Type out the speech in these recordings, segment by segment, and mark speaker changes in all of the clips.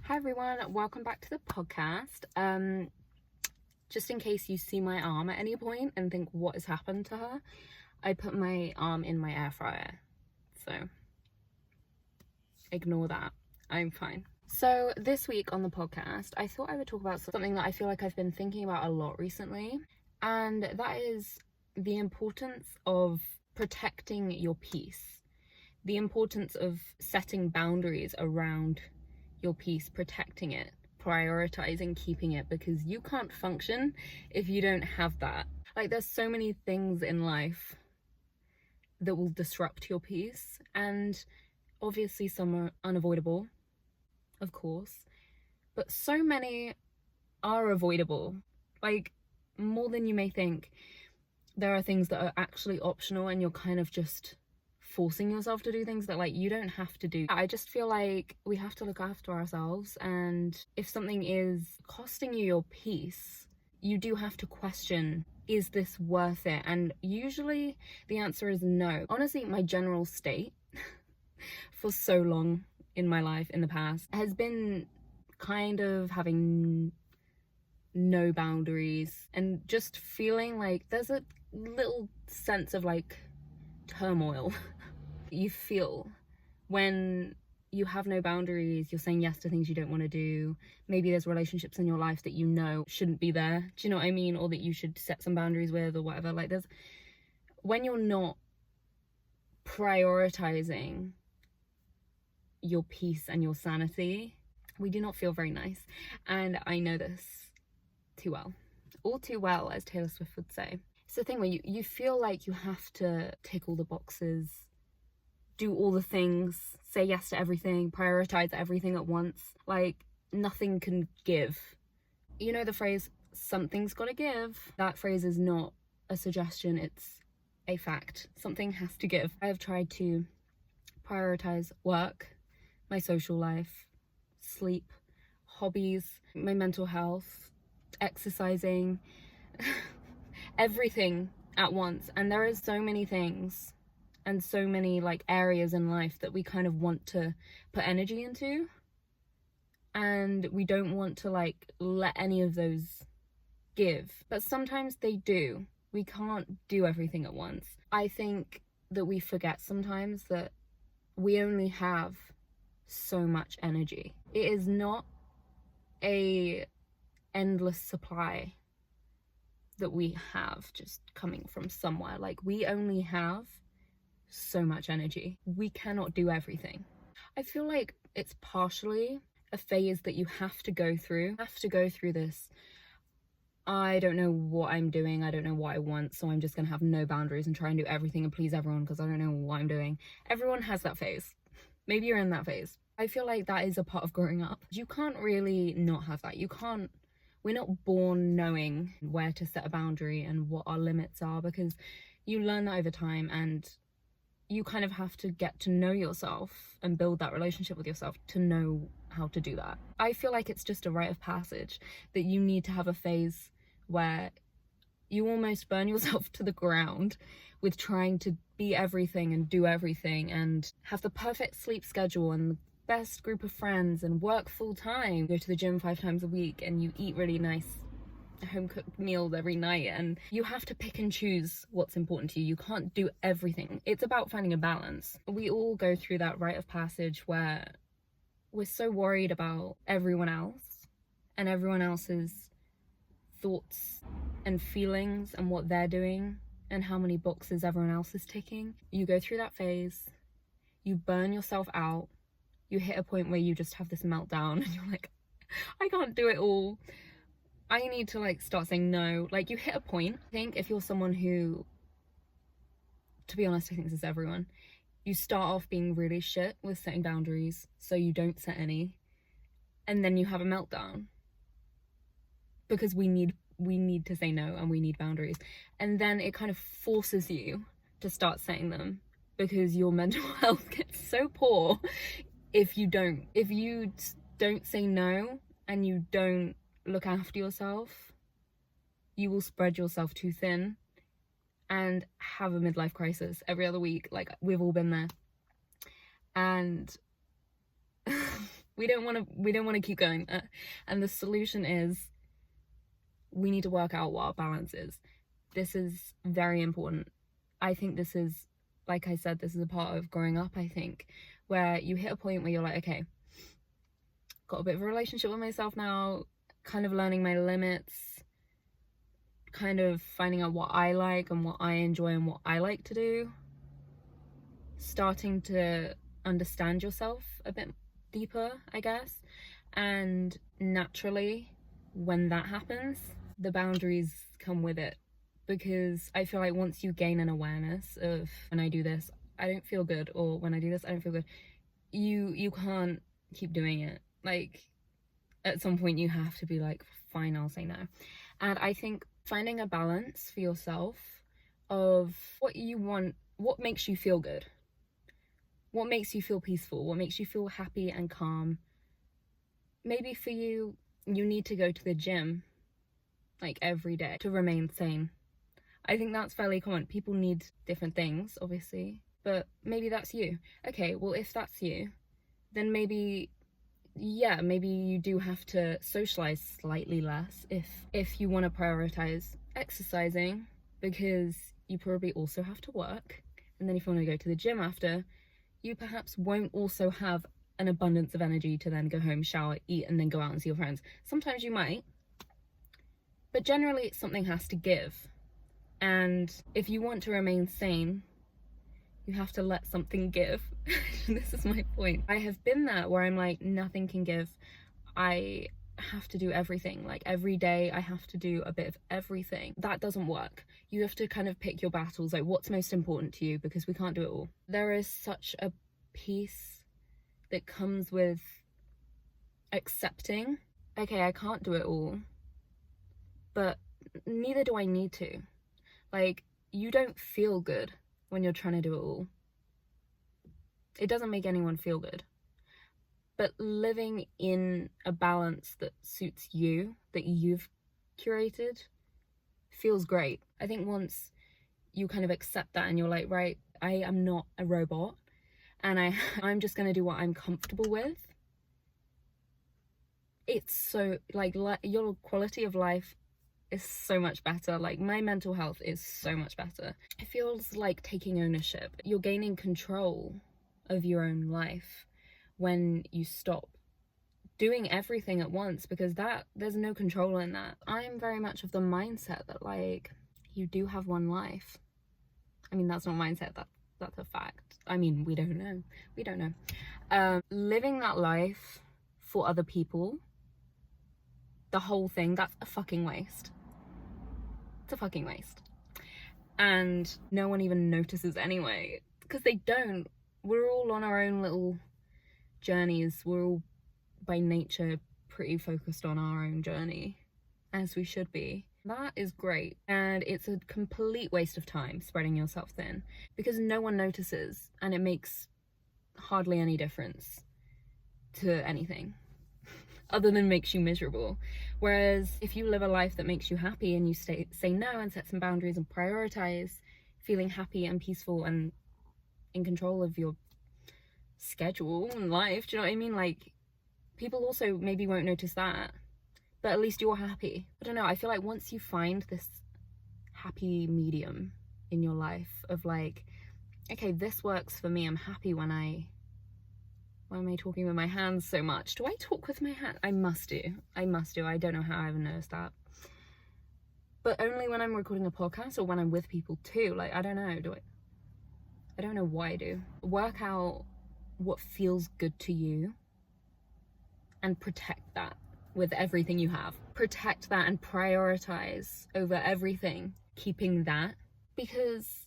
Speaker 1: Hi everyone, welcome back to the podcast. Just in case you see my arm at any point and think what has happened to her, I put my arm in my air fryer, so ignore that, I'm fine. So this week on the podcast, I thought I would talk about something that I feel like I've been thinking about a lot recently, and that is the importance of protecting your peace, the importance of setting boundaries around your peace, protecting it, prioritizing keeping it, because you can't function if you don't have that. Like, there's so many things in life that will disrupt your peace, and obviously some are unavoidable, of course, but so many are avoidable. Like, more than you may think. There are things that are actually optional and you're kind of just forcing yourself to do things that like you don't have to do. I just feel like we have to look after ourselves, and if something is costing you your peace, you do have to question, is this worth it? And usually the answer is no. Honestly, my general state for so long in my life in the past has been kind of having no boundaries and just feeling like there's a little sense of like turmoil you feel when you have no boundaries. You're saying yes to things you don't want to do. Maybe there's relationships in your life that you know shouldn't be there, do you know what I mean, or that you should set some boundaries with or whatever. Like, there's when you're not prioritizing your peace and your sanity, we do not feel very nice. And I know this too well, all too well, as Taylor Swift would say. It's the thing where you feel like you have to tick all the boxes, do all the things, say yes to everything, prioritize everything at once. Like, nothing can give. You know the phrase, something's gotta give? That phrase is not a suggestion, it's a fact. Something has to give. I have tried to prioritize work, my social life, sleep, hobbies, my mental health, exercising, everything at once. And there is so many things and so many like areas in life that we kind of want to put energy into, and we don't want to like let any of those give, but sometimes they do. We can't do everything at once. I think that we forget sometimes that we only have so much energy. It is not a endless supply that we have just coming from somewhere. Like, we only have so much energy. We cannot do everything. I feel like it's partially a phase that you have to go through. This, I don't know what I'm doing, I don't know what I want, so I'm just gonna have no boundaries and try and do everything and please everyone because I don't know what I'm doing. Everyone has that phase. Maybe you're in that phase. I feel like that is a part of growing up. You can't really not have that. We're not born knowing where to set a boundary and what our limits are, because you learn that over time, and you kind of have to get to know yourself and build that relationship with yourself to know how to do that. I feel like it's just a rite of passage that you need to have a phase where you almost burn yourself to the ground with trying to be everything and do everything and have the perfect sleep schedule and the best group of friends and work full time, go to the gym 5 times a week, and you eat really nice home-cooked meals every night, and you have to pick and choose what's important to you. You can't do everything. It's about finding a balance. We all go through that rite of passage where we're so worried about everyone else and everyone else's thoughts and feelings and what they're doing and how many boxes everyone else is ticking. You go through that phase, you burn yourself out, you hit a point where you just have this meltdown and you're like, I can't do it all. I need to like start saying no. Like, you hit a point. I think if you're someone who, to be honest, I think this is everyone, you start off being really shit with setting boundaries, so you don't set any, and then you have a meltdown because we need to say no and we need boundaries, and then it kind of forces you to start setting them because your mental health gets so poor if you don't say no and you don't look after yourself. You will spread yourself too thin and have a midlife crisis every other week. Like, we've all been there. And We don't want to keep going. And the solution is we need to work out what our balance is. This is very important. I think this is, like I said, this is a part of growing up, I think, where you hit a point where you're like, okay, got a bit of a relationship with myself now, kind of learning my limits, kind of finding out what I like and what I enjoy and what I like to do, starting to understand yourself a bit deeper, I guess. And naturally, when that happens, the boundaries come with it, because I feel like once you gain an awareness of, when I do this, I don't feel good, or when I do this, I don't feel good, you can't keep doing it. Like, at some point you have to be like, fine, I'll say no. And I think finding a balance for yourself of what you want, what makes you feel good, what makes you feel peaceful, what makes you feel happy and calm. Maybe for you, you need to go to the gym like every day to remain sane. I think that's fairly common. People need different things, obviously, but maybe that's you. Okay, well, if that's you, then maybe you do have to socialize slightly less if you want to prioritize exercising, because you probably also have to work. And then if you want to go to the gym after, you perhaps won't also have an abundance of energy to then go home, shower, eat, and then go out and see your friends. Sometimes you might, but generally something has to give. And if you want to remain sane, you have to let something give. This is my point. I have been there where I'm like, nothing can give. I have to do everything. Like, every day I have to do a bit of everything. That doesn't work. You have to kind of pick your battles, like what's most important to you, because we can't do it all. There is such a peace that comes with accepting, okay, I can't do it all, but neither do I need to. Like, you don't feel good when you're trying to do it all. It doesn't make anyone feel good. But living in a balance that suits you, that you've curated, feels great. I think once you kind of accept that and you're like, right, I am not a robot, and I'm just gonna do what I'm comfortable with, it's so, like your quality of life is so much better. Like, my mental health is so much better. It feels like taking ownership. You're gaining control of your own life when you stop doing everything at once, because there's no control in that. I'm very much of the mindset that, like, you do have one life. I mean, that's not mindset, that's a fact. I mean, we don't know. Living that life for other people, the whole thing, that's a fucking waste. It's a fucking waste. And no one even notices anyway, because they don't. We're all on our own little journeys. We're all by nature pretty focused on our own journey, as we should be. That is great. And it's a complete waste of time spreading yourself thin, because no one notices, and it makes hardly any difference to anything other than makes you miserable. Whereas if you live a life that makes you happy, and you say no and set some boundaries and prioritize feeling happy and peaceful and in control of your schedule and life, do you know what I mean? Like, people also maybe won't notice that, but at least you're happy. I don't know, I feel like once you find this happy medium in your life of like, okay, this works for me, I'm happy when why am I talking with my hands so much? Do I talk with my hand? I must do. I don't know how I haven't noticed that. But only when I'm recording a podcast, or when I'm with people too. Like, I don't know, I don't know why I do. Work out what feels good to you and protect that with everything you have. Protect that and prioritize over everything, keeping that, because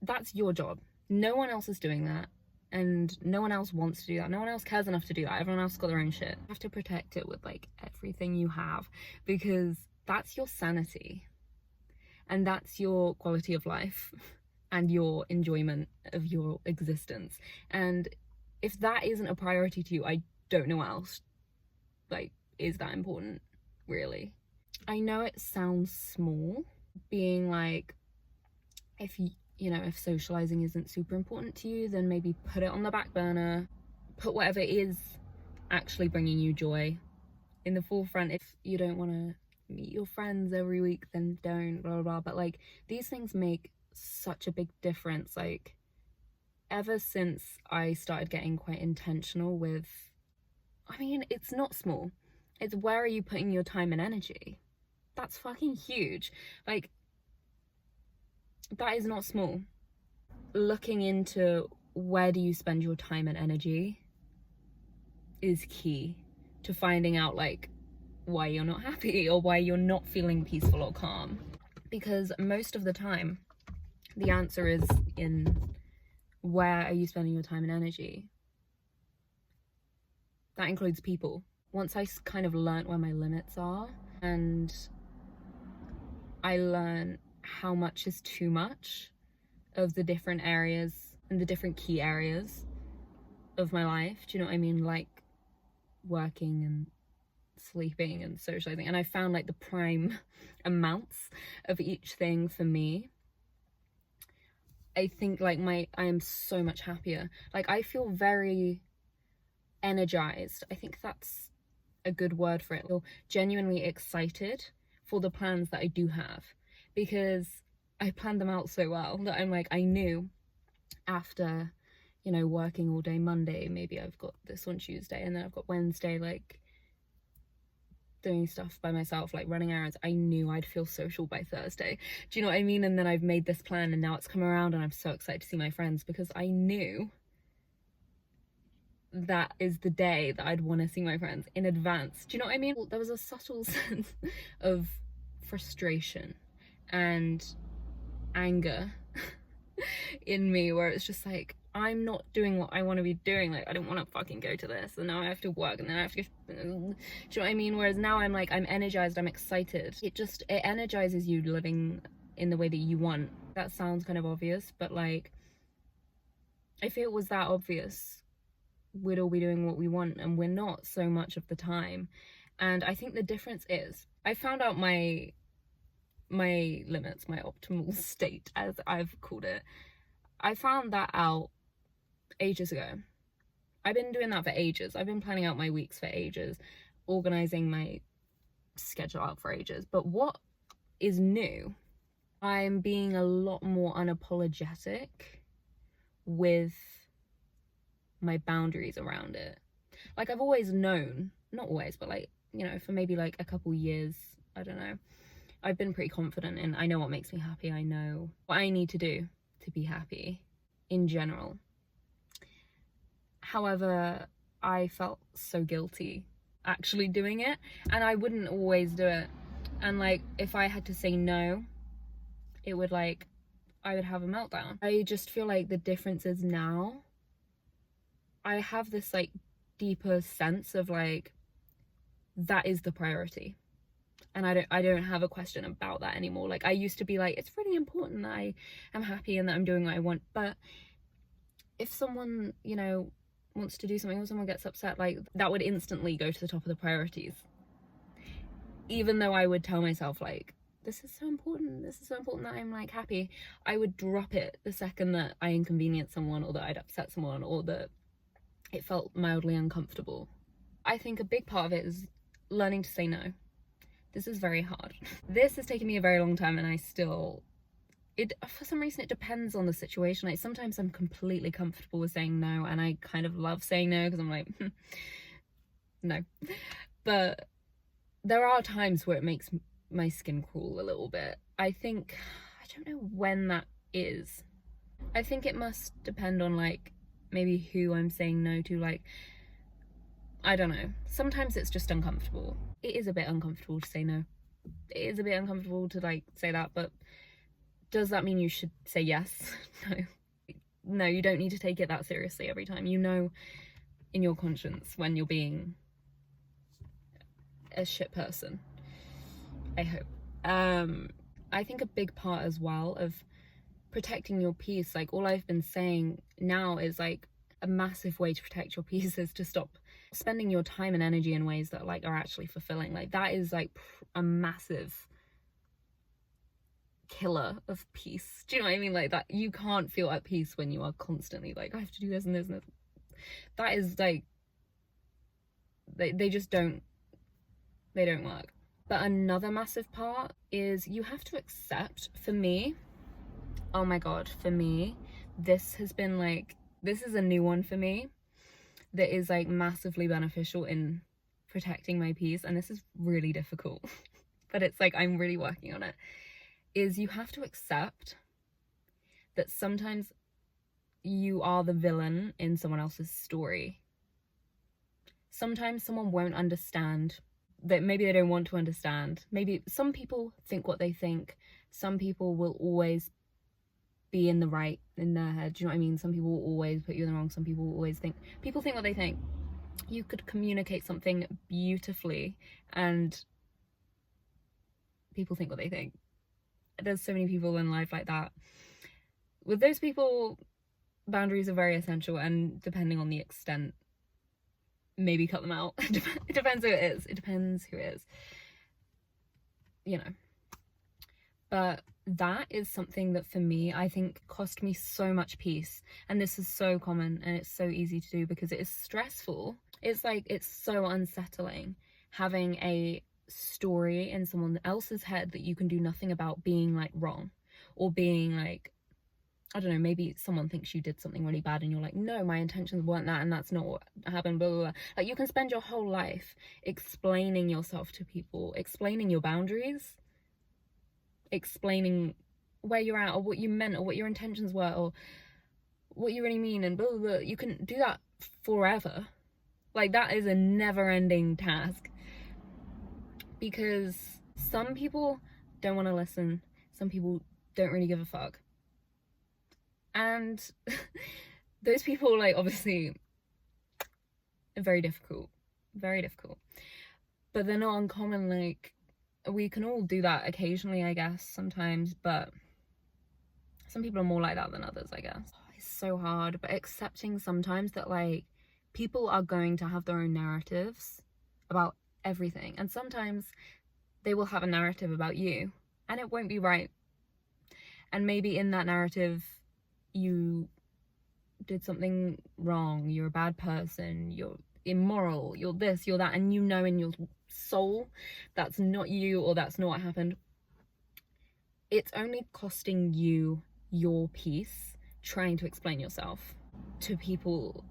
Speaker 1: that's your job. No one else is doing that. And no one else wants to do that. No one else cares enough to do that. Everyone else has got their own shit. You have to protect it with like everything you have, because that's your sanity. And that's your quality of life and your enjoyment of your existence. And if that isn't a priority to you, I don't know what else like is that important, really. I know it sounds small, being like, if socializing isn't super important to you, then maybe put it on the back burner, put whatever is actually bringing you joy in the forefront. If you don't want to meet your friends every week, then don't, blah, blah, blah. But like, these things make such a big difference. Like, ever since I started getting quite intentional with, I mean, it's not small, it's where are you putting your time and energy? That's fucking huge. Like, that is not small. Looking into where do you spend your time and energy is key to finding out like why you're not happy or why you're not feeling peaceful or calm. Because most of the time, the answer is in where are you spending your time and energy. That includes people. Once I kind of learnt where my limits are, and I learn how much is too much of the different areas and the different key areas of my life, do you know what I mean? Like working and sleeping and socializing, and I found like the prime amounts of each thing for me. I think like I am so much happier. Like, I feel very energized. I think that's a good word for it. I feel genuinely excited for the plans that I do have, because I planned them out so well that I'm like, I knew after, you know, working all day Monday, maybe I've got this on Tuesday, and then I've got Wednesday, like doing stuff by myself, like running errands. I knew I'd feel social by Thursday. Do you know what I mean? And then I've made this plan, and now it's come around, and I'm so excited to see my friends, because I knew that is the day that I'd want to see my friends in advance. Do you know what I mean? There was a subtle sense of frustration and anger in me, where it's just like, I'm not doing what I want to be doing. Like, I don't want to fucking go to this, and now I have to work, and then I have to go, do you know what I mean? Whereas now I'm like, I'm energized, I'm excited. It energizes you living in the way that you want. That sounds kind of obvious, but like, if it was that obvious, we'd all be doing what we want, and we're not so much of the time. And I think the difference is, I found out my limits, my optimal state, as I've called it. I found that out ages ago. I've been doing that for ages. I've been planning out my weeks for ages, organizing my schedule out for ages. But what is new, I'm being a lot more unapologetic with my boundaries around it. Like, I've always known, not always, but like, you know, for maybe like a couple years, I don't know, I've been pretty confident in, I know what makes me happy, I know what I need to do to be happy in general. However, I felt so guilty actually doing it, and I wouldn't always do it. And like, if I had to say no, it would like, I would have a meltdown. I just feel like the difference is now I have this like deeper sense of like, that is the priority, and I don't have a question about that anymore. Like, I used to be like, it's really important that I am happy and that I'm doing what I want, but if someone, you know, wants to do something or someone gets upset, like, that would instantly go to the top of the priorities, even though I would tell myself like, this is so important that I'm like happy. I would drop it the second that I inconvenienced someone, or that I'd upset someone, or that it felt mildly uncomfortable. I think a big part of it is learning to say no. This is very hard. This has taken me a very long time, and I still, for some reason, it depends on the situation. Like, sometimes I'm completely comfortable with saying no, and I kind of love saying no, because I'm like, no. But there are times where it makes my skin crawl a little bit. I think, I don't know when that is. I think it must depend on like, maybe who I'm saying no to. Like, I don't know, sometimes it's just uncomfortable. It is a bit uncomfortable to say no. It is a bit uncomfortable to like say that, but does that mean you should say yes? No, you don't need to take it that seriously every time. You know in your conscience when you're being a shit person, I hope. I think a big part as well of protecting your peace, like, all I've been saying now is like, a massive way to protect your peace is to stop spending your time and energy in ways that like are actually fulfilling. Like, that is like a massive killer of peace. Do you know what I mean? Like, that you can't feel at peace when you are constantly like, I have to do this and this and this. That is like They just don't, they don't work. But another massive part is you have to accept, for me, oh my god, for me, this has been like, this is a new one for me that is like massively beneficial in protecting my peace, and this is really difficult but it's like I'm really working on it, is you have to accept that sometimes you are the villain in someone else's story. Sometimes someone won't understand, that maybe they don't want to understand. Maybe some people think what they think. Some people will always be in the right in their head. Do you know what I mean? Some people will always put you in the wrong. Some people will always think. People think what they think. You could communicate something beautifully and people think what they think. There's so many people in life like that. With those people, boundaries are very essential, and depending on the extent, maybe cut them out. It depends who it is. It depends who it is. You know. But that is something that for me, I think cost me so much peace. And this is so common and it's so easy to do because it is stressful. It's like, it's so unsettling having a story in someone else's head that you can do nothing about being like wrong, or being like, I don't know, maybe someone thinks you did something really bad and you're like, no, my intentions weren't that and that's not what happened, blah, blah, blah. Like, you can spend your whole life explaining yourself to people, explaining your boundaries, explaining where you're at or what you meant or what your intentions were or what you really mean and blah, blah, blah. You can do that forever. Like, that is a never-ending task, because some people don't want to listen. Some people don't really give a fuck. And those people, like, obviously are very difficult. Very difficult. But they're not uncommon. Like, we can all do that occasionally, I guess, sometimes, but some people are more like that than others, I guess. It's so hard, but accepting sometimes that, like, people are going to have their own narratives about everything, and sometimes they will have a narrative about you, and it won't be right. And maybe in that narrative, you did something wrong, you're a bad person, you're immoral, you're this, you're that, and you know in your soul that's not you, or that's not what happened. It's only costing you your peace trying to explain yourself to people.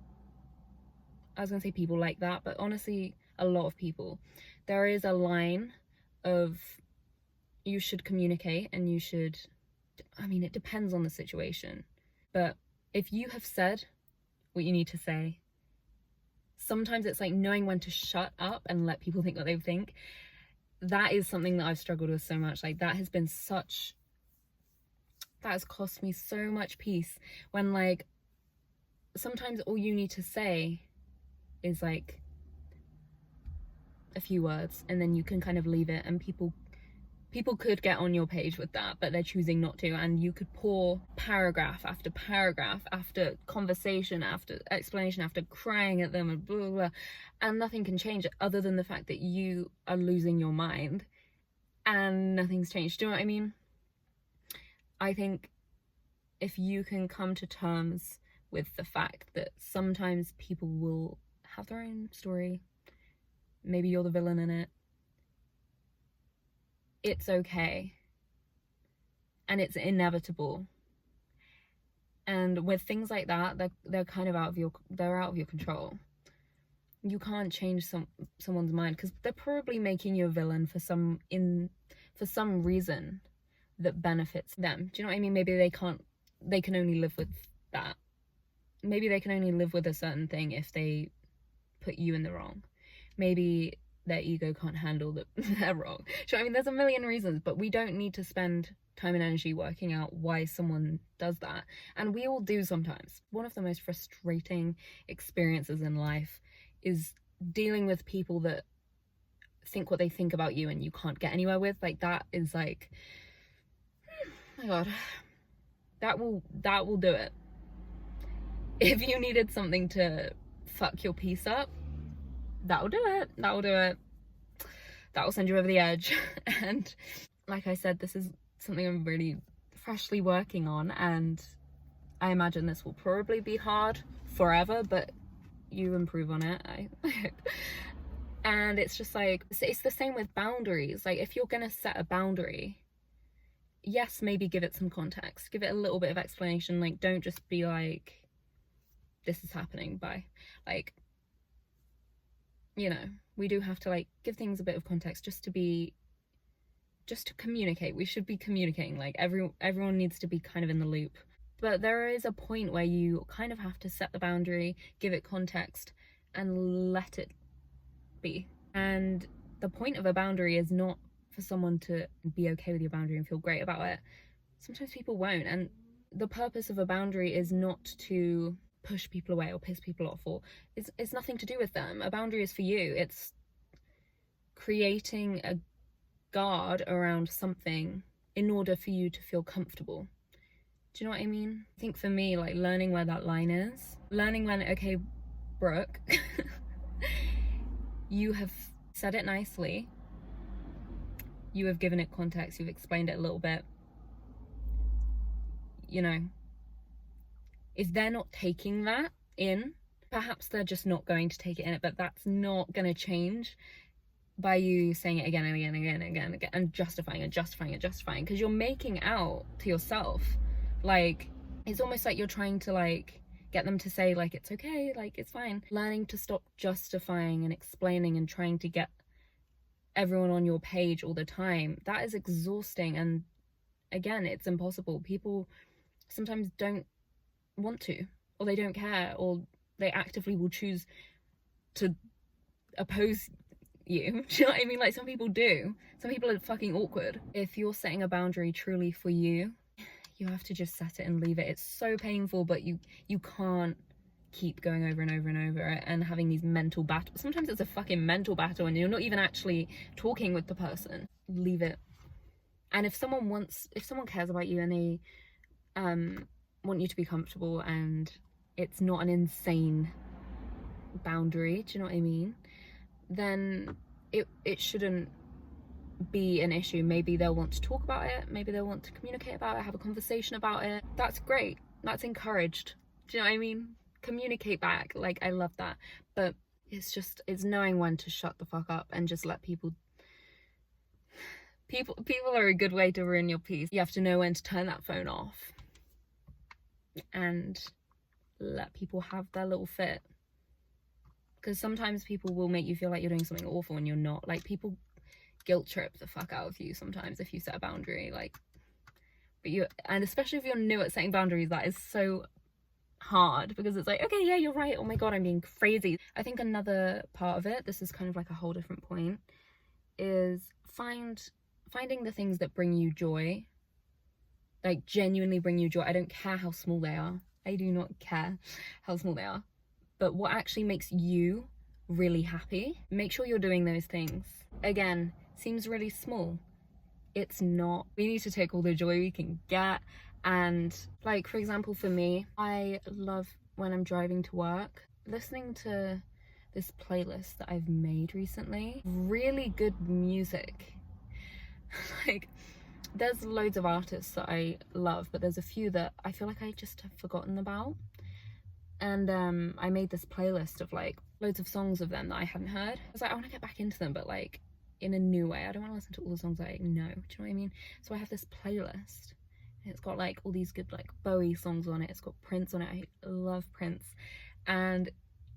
Speaker 1: I was gonna say people like that, but honestly, a lot of people. There is a line of, you should communicate and you should, I mean, it depends on the situation, but if you have said what you need to say, sometimes it's like knowing when to shut up and let people think what they think. That is something that I've struggled with so much. Like, that has been such, that has cost me so much peace, when, like, sometimes all you need to say is like a few words, and then you can kind of leave it, and people could get on your page with that, but they're choosing not to, and you could pour paragraph after paragraph after conversation after explanation after crying at them and blah, blah, blah, and nothing can change it other than the fact that you are losing your mind and nothing's changed. Do you know what I mean? I think if you can come to terms with the fact that sometimes people will have their own story, maybe you're the villain in it, it's okay, and it's inevitable. And with things like that, they're kind of out of your control. You can't change someone's mind, because they're probably making you a villain for some reason that benefits them. Do you know what I mean? Maybe they can only live with that. Maybe they can only live with a certain thing if they put you in the wrong. Maybe their ego can't handle that they're wrong. So I mean, there's a million reasons, but we don't need to spend time and energy working out why someone does that. And we all do sometimes. One of the most frustrating experiences in life is dealing with people that think what they think about you and you can't get anywhere with. Like, that is like, oh my god, that will do it. If you needed something to fuck your peace up, that'll do it. That will send you over the edge. And like I said, this is something I'm really freshly working on, and I imagine this will probably be hard forever, but you improve on it, I hope. And it's just like, it's the same with boundaries. Like, if you're gonna set a boundary, yes, maybe give it some context, give it a little bit of explanation. Like, don't just be like, this is happening, bye. Like, you know, we do have to like give things a bit of context just to communicate. We should be communicating. Like, everyone needs to be kind of in the loop. But there is a point where you kind of have to set the boundary, give it context, and let it be. And the point of a boundary is not for someone to be okay with your boundary and feel great about it. Sometimes people won't. And the purpose of a boundary is not to push people away or piss people off, or it's nothing to do with them. A boundary is for you. It's creating a guard around something in order for you to feel comfortable. Do you know what I mean? I think for me, like, learning where that line is, learning when, okay, Brooke, you have said it nicely, you have given it context, you've explained it a little bit, you know, if they're not taking that in, perhaps they're just not going to take it in, but that's not going to change by you saying it again and again and again and again and again, and justifying, because you're making out to yourself, like, it's almost like you're trying to like get them to say like, it's okay, like, it's fine. Learning to stop justifying and explaining and trying to get everyone on your page all the time, that is exhausting. And again, it's impossible. People sometimes don't want to, or they don't care, or they actively will choose to oppose you. Do you know what I mean? Like, some people do. Some people are fucking awkward. If you're setting a boundary truly for you, you have to just set it and leave it. It's so painful, but you can't keep going over and over and over it and having these mental battles. Sometimes it's a fucking mental battle and you're not even actually talking with the person. Leave it. And if someone cares about you and they want you to be comfortable, and it's not an insane boundary, do you know what I mean, then it shouldn't be an issue. Maybe they'll want to talk about it, maybe they'll want to communicate about it, have a conversation about it. That's great, that's encouraged. Do you know what I mean? Communicate back. Like, I love that. But it's knowing when to shut the fuck up and just let people are a good way to ruin your peace. You have to know when to turn that phone off and let people have their little fit, because sometimes people will make you feel like you're doing something awful and you're not. Like, people guilt trip the fuck out of you sometimes if you set a boundary, like, and especially if you're new at setting boundaries, that is so hard, because it's like, okay, yeah, you're right, oh my god, I'm being crazy. I think another part of it, this is kind of like a whole different point, is finding the things that bring you joy, like genuinely bring you joy. I don't care how small they are. I do not care how small they are. But what actually makes you really happy, make sure you're doing those things. Again, seems really small. It's not. We need to take all the joy we can get. And like, for example, for me, I love when I'm driving to work, listening to this playlist that I've made recently. Really good music. Like, there's loads of artists that I love, but there's a few that I feel like I just have forgotten about. And I made this playlist of like loads of songs of them that I hadn't heard. I was like, I want to get back into them, but like in a new way. I don't want to listen to all the songs I know. Do you know what I mean? So I have this playlist. It's got like all these good like Bowie songs on it. It's got Prince on it. I love Prince. And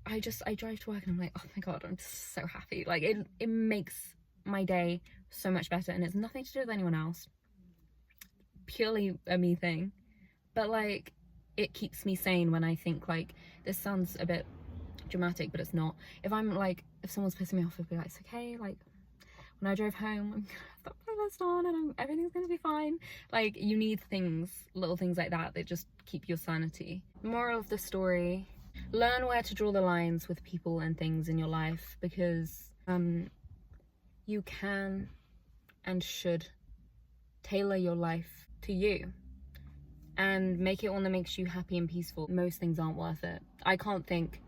Speaker 1: I drive to work and I'm like, oh my god, I'm just so happy. Like, it makes my day so much better, and it's nothing to do with anyone else. Purely a me thing. But like, it keeps me sane when I think like, this sounds a bit dramatic, but it's not. If someone's pissing me off, I'd be like, it's okay. Like, when I drove home, I'm gonna have that playlist on and everything's gonna be fine. Like, you need little things like that just keep your sanity. Moral of the story, learn where to draw the lines with people and things in your life, because you can and should tailor your life to you and make it one that makes you happy and peaceful. Most things aren't worth it. I can't think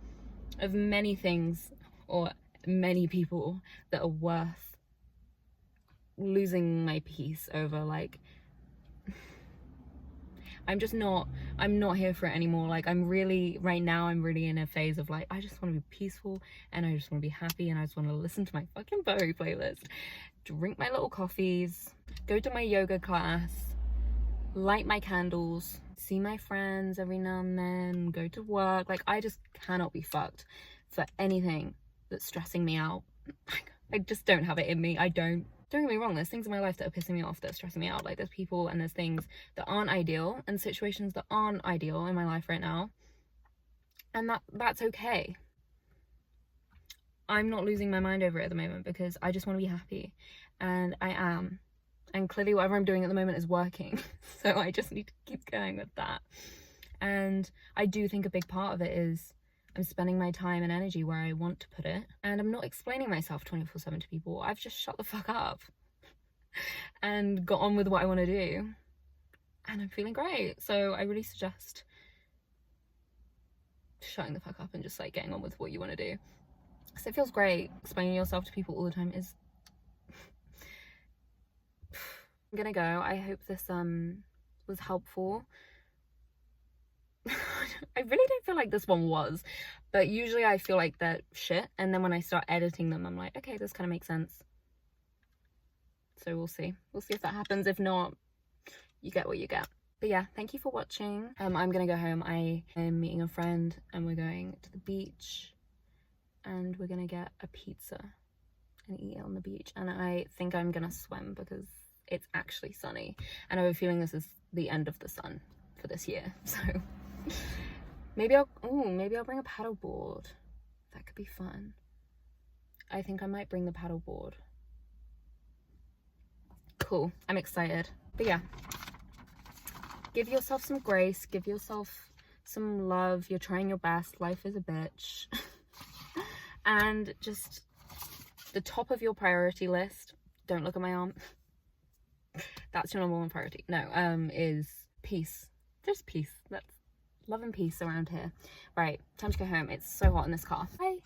Speaker 1: of many things or many people that are worth losing my peace over. Like, I'm not here for it anymore. Like, right now I'm really in a phase of like, I just want to be peaceful, and I just want to be happy, and I just want to listen to my fucking Bowie playlist, drink my little coffees, go to my yoga class, light my candles, see my friends every now and then, go to work. Like, I just cannot be fucked for anything that's stressing me out. I just don't have it in me. Don't get me wrong, there's things in my life that are pissing me off, that are stressing me out. Like, there's people and there's things that aren't ideal, and situations that aren't ideal in my life right now, and that's okay. I'm not losing my mind over it at the moment, because I just want to be happy, and I am, and clearly whatever I'm doing at the moment is working. So I just need to keep going with that. And I do think a big part of it is I'm spending my time and energy where I want to put it, and I'm not explaining myself 24/7 to people. I've just shut the fuck up and got on with what I want to do, and I'm feeling great. So I really suggest shutting the fuck up and just like getting on with what you want to do, because it feels great. Explaining yourself to people all the time is I'm gonna go. I hope this was helpful. I really don't feel like this one was, but usually I feel like they're shit, and then when I start editing them, I'm like, okay, this kind of makes sense. So we'll see if that happens. If not, you get what you get. But yeah, thank you for watching. I'm gonna go home. I am meeting a friend, and we're going to the beach, and we're gonna get a pizza and eat it on the beach, and I think I'm gonna swim because it's actually sunny, and I have a feeling this is the end of the sun for this year. So maybe I'll bring a paddleboard. That could be fun. I think I might bring the paddleboard. Cool, I'm excited. But yeah, give yourself some grace, give yourself some love. You're trying your best. Life is a bitch. And just the top of your priority list, don't look at my arm, that's your number one priority. No, is peace. Just peace. That's love and peace around here. Right, time to go home. It's so hot in this car. Bye.